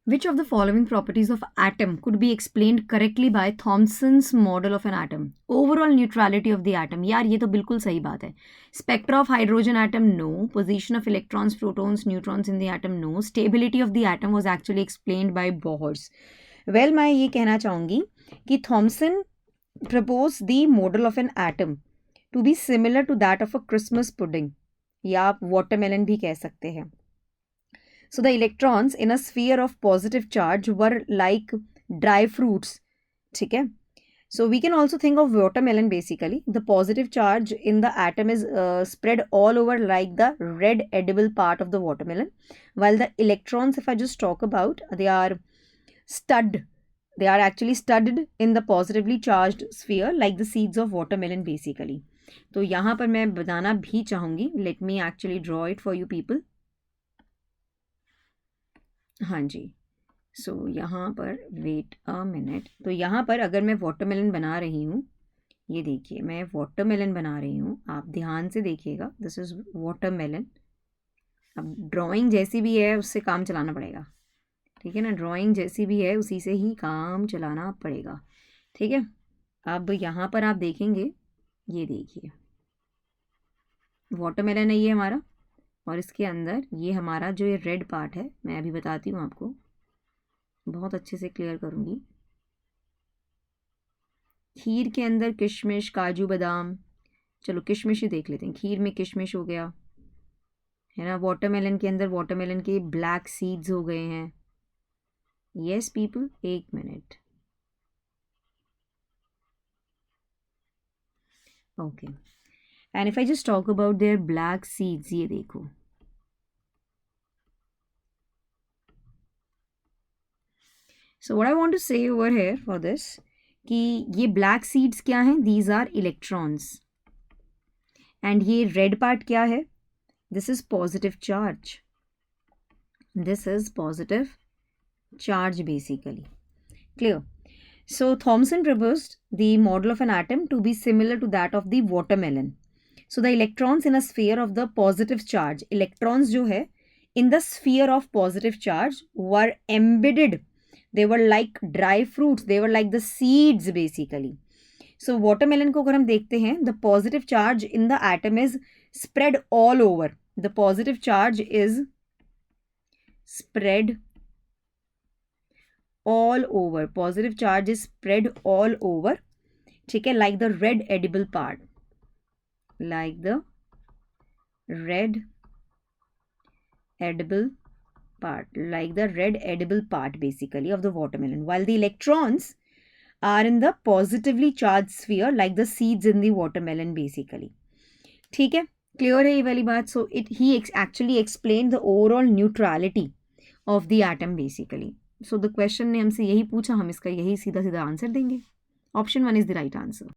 Which of the following properties of atom could be explained correctly by Thomson's model of an atom? Overall neutrality of the atom. यार ये तो बिल्कुल सही बात है. Spectra of hydrogen atom, no. Position of electrons, protons, neutrons in the atom, no. Stability of the atom was actually explained by Bohr's. Well, मैं ये कहना चाहूँगी कि Thomson proposed the model of an atom to be similar to that of a Christmas pudding, या आप watermelon भी कह सकते हैं. So the electrons in a sphere of positive charge were like dry fruits. ठीक है? So we can also think of watermelon basically. The positive charge in the atom is spread all over like the red edible part of the watermelon. While the electrons, if I just talk about, they are studded. They are actually studded in the positively charged sphere like the seeds of watermelon basically. तो यहाँ पर मैं बताना भी चाहूँगी. Let me actually draw it for you people. हाँ जी. सो यहाँ पर वेट अ मिनट. तो यहाँ पर अगर मैं वाटरमेलन बना रही हूँ, ये देखिए मैं वाटरमेलन बना रही हूँ, आप ध्यान से देखिएगा. This is watermelon. अब ड्राइंग जैसी भी है उससे काम चलाना पड़ेगा, ठीक है ना. ड्राइंग जैसी भी है उसी से ही काम चलाना पड़ेगा, ठीक है. अब यहाँ पर आप देखेंगे, ये देखिए वाटरमेलन है ये हमारा, और इसके अंदर ये हमारा जो ये रेड पार्ट है, मैं अभी बताती हूँ आपको, बहुत अच्छे से क्लियर करूँगी. खीर के अंदर किशमिश, काजू, बादाम, चलो किशमिश ही देख लेते हैं. खीर में किशमिश हो गया है ना. वाटरमेलन के अंदर वाटरमेलन के ब्लैक सीड्स हो गए हैं. यस पीपल, एक minute. Okay, and if I just talk about their black seeds, ये देखो so what I want to say over here for this कि ये ब्लैक सीड्स क्या हैं? These are electrons. एंड ये रेड पार्ट क्या है? This is positive charge. This is positive charge basically. Clear? So Thomson proposed the model of an atom to be similar to that of the watermelon. So the electrons in a sphere of the positive charge, electrons जो है in the sphere of positive charge were embedded. They were like dry fruits. They were like the seeds basically. So watermelon को अगर हम देखते हैं, the positive charge in the atom is spread all over. The positive charge is spread all over. Positive charge is spread all over. ठीक है, like the red edible part. Like the red edible part. Like the red edible part basically of the watermelon. While the electrons are in the positively charged sphere like the seeds in the watermelon basically. ठीक है, clear है ये वाली बात. So he actually explained the overall neutrality of the atom basically. So the question ने हमसे यही पूछा, हम इसका यही सीधा सीधा आंसर देंगे. Option 1 is the right answer.